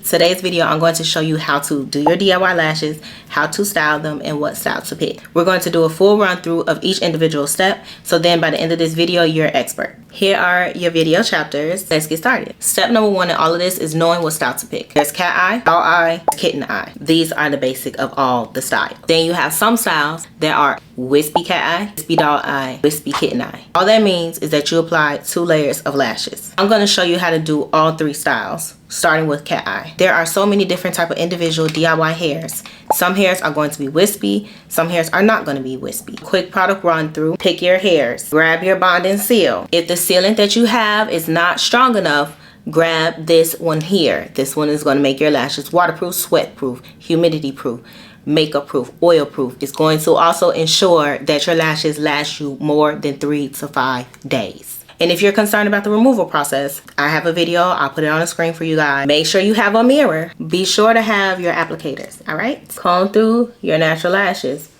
Today's video, I'm going to show you how to do your DIY lashes, how to style them, and what style to pick. We're going to do a full run through of each individual step, so then by the end of this video, you're an expert. Here are your video chapters. Let's get started. Step number 1 in all of this is knowing what style to pick. There's cat eye, doll eye, kitten eye. These are the basic of all the styles. Then you have some styles that are wispy cat eye, wispy doll eye, wispy kitten eye. All that means is that you apply 2 layers of lashes. I'm going to show you how to do all 3 styles, starting with cat eye. There are so many different type of individual DIY hairs. Some hairs are going to be wispy, some hairs are not going to be wispy. Quick product run through. Pick your hairs. Grab your bond and seal. If the sealant that you have is not strong enough, grab this one here. This one is going to make your lashes waterproof, sweat proof, humidity proof, makeup proof, oil proof. It's going to also ensure that your lashes last you more than 3 to 5 days. And if you're concerned about the removal process, I have a video. I'll put it on the screen for you guys. Make sure you have a mirror. Be sure to have your applicators, all right? Comb through your natural lashes.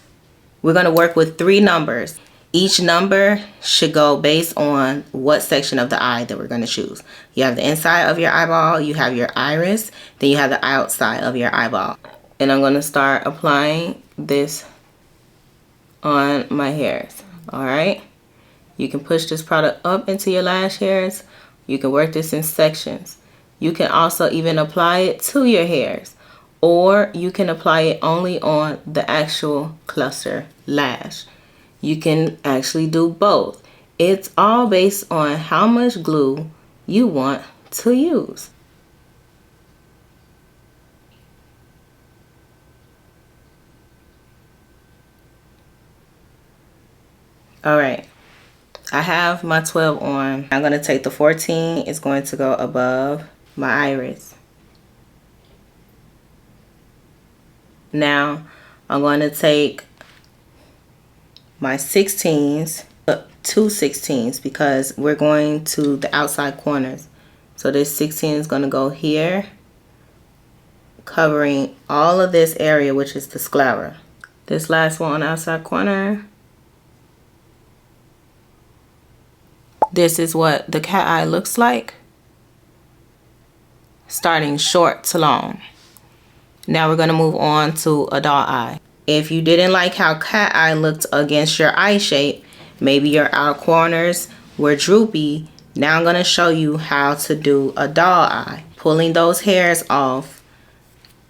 We're going to work with 3 numbers. Each number should go based on what section of the eye that we're going to choose. You have the inside of your eyeball, you have your iris, then you have the outside of your eyeball. And I'm going to start applying this on my hairs, all right? You can push this product up into your lash hairs. You can work this in sections. You can also even apply it to your hairs, or you can apply it only on the actual cluster lash. You can actually do both. It's all based on how much glue you want to use. All right. I have my 12 on. I'm going to take the 14. It's going to go above my iris. Now, I'm going to take my 16s, 2 16s, because we're going to the outside corners. So this 16 is going to go here, covering all of this area, which is the sclera. This last one on the outside corner. This is what the cat eye looks like, starting short to long. Now we're going to move on to a doll eye. If you didn't like how cat eye looked against your eye shape, maybe your outer corners were droopy, now I'm going to show you how to do a doll eye. Pulling those hairs off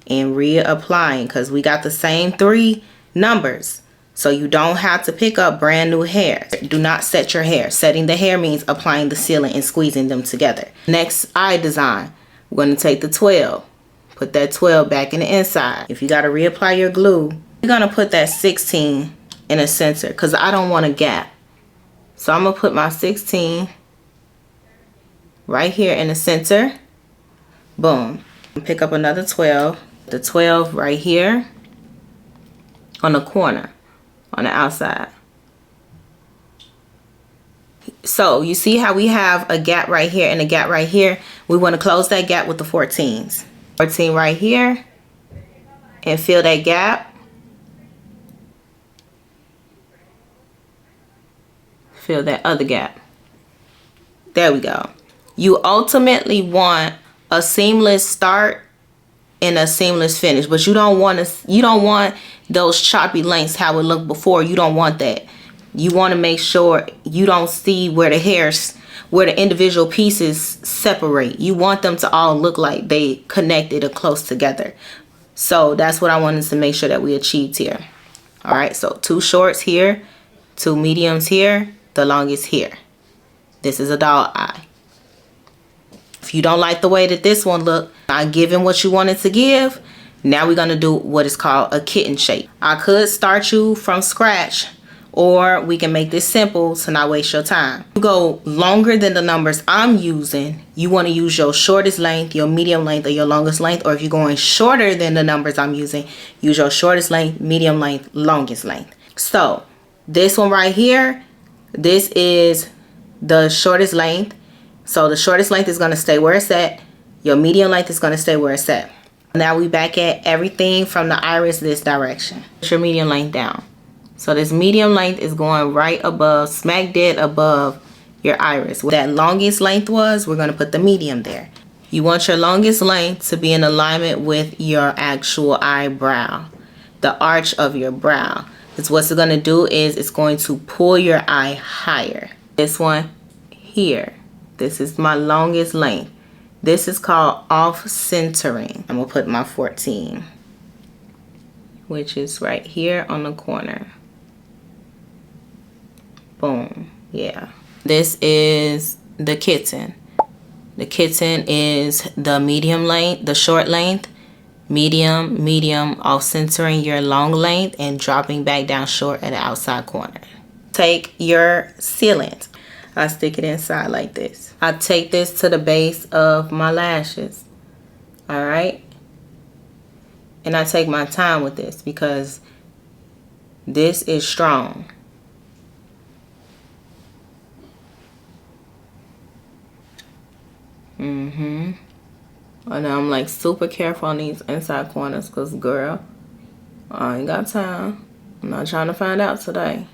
and reapplying, because we got the same 3 numbers. So you don't have to pick up brand new hair. Do not set your hair. Setting the hair means applying the sealant and squeezing them together. Next eye design, we're going to take the 12. Put that 12 back in the inside. If you got to reapply your glue, you're going to put that 16 in the center, because I don't want a gap. So I'm going to put my 16 right here in the center. Boom. Pick up another 12. The 12 right here on the corner, on the outside. So you see how we have a gap right here and a gap right here? We want to close that gap with the 14s. 14 right here, and fill that gap. Fill that other gap. There we go. You ultimately want a seamless start and a seamless finish, but you don't want those choppy lengths how it looked before. You don't want that. You want to make sure you don't see where the hairs, where the individual pieces separate. You want them to all look like they connected or close together. So that's what I wanted to make sure that we achieved here. All right, so 2 shorts here, 2 mediums here, the longest here. This is a doll eye. If you don't like the way that this one looked, not giving what you wanted to give, now we're going to do what is called a kitten shape. I could start you from scratch, or we can make this simple to not waste your time. You go longer than the numbers I'm using. You want to use your shortest length, your medium length, or your longest length. Or if you're going shorter than the numbers I'm using, use your shortest length, medium length, longest length. So this one right here, this is the shortest length. So the shortest length is going to stay where it's at. Your medium length is going to stay where it's at. Now we back at everything from the iris this direction. Put your medium length down. So this medium length is going right above, smack dead above your iris. Where that longest length was, we're going to put the medium there. You want your longest length to be in alignment with your actual eyebrow, the arch of your brow. Because what's it going to do is it's going to pull your eye higher. This one here, this is my longest length. This is called off-centering. I'm going to put my 14, which is right here on the corner. Boom. Yeah. This is the kitten. The kitten is the medium length, the short length, medium, off-centering your long length and dropping back down short at the outside corner. Take your sealant. I stick it inside like this. I take this to the base of my lashes. All right. And I take my time with this because this is strong. And I'm like super careful on these inside corners because, girl, I ain't got time. I'm not trying to find out today.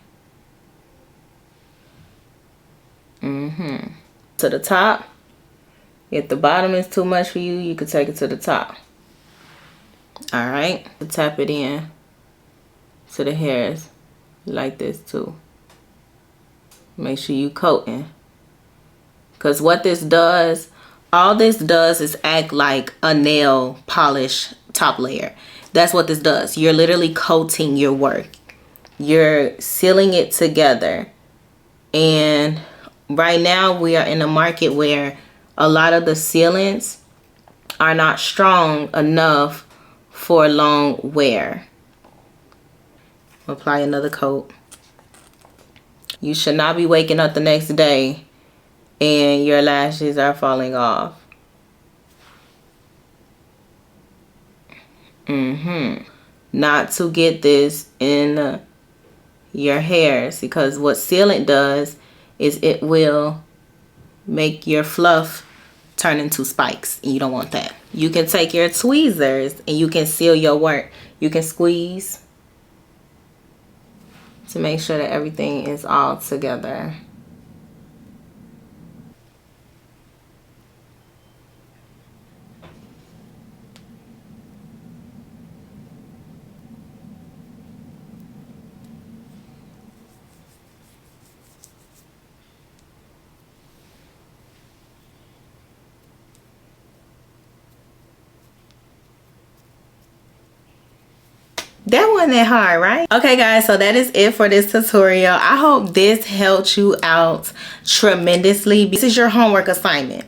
To the top. If the bottom is too much for you, you could take it to the top. All right. Tap it in to the hairs like this too. Make sure you coating. Because what this does, all this does is act like a nail polish top layer. That's what this does. You're literally coating your work. You're sealing it together. And right now we are in a market where a lot of the sealants are not strong enough for long wear. Apply another coat. You should not be waking up the next day and your lashes are falling off. Not to get this in your hairs, because what sealant does is it will make your fluff turn into spikes, and you don't want that. You can take your tweezers and you can seal your work. You can squeeze to make sure that everything is all together. That wasn't that hard, right? Okay guys, so that is it for this tutorial. I hope this helped you out tremendously. This is your homework assignment.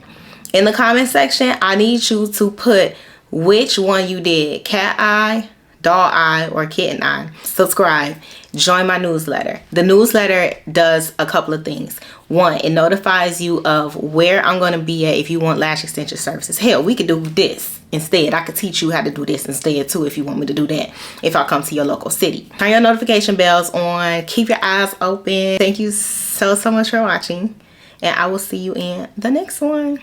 In the comment section, I need you to put which one you did. Cat eye, doll eye, or kitten eye. Subscribe. Join my newsletter. The newsletter does a couple of things. One, it notifies you of where I'm going to be at if you want lash extension services. Hell, we could do this instead. I could teach you how to do this instead too if you want me to do that if I come to your local city. Turn your notification bells on. Keep your eyes open. Thank you so much for watching, and I will see you in the next one.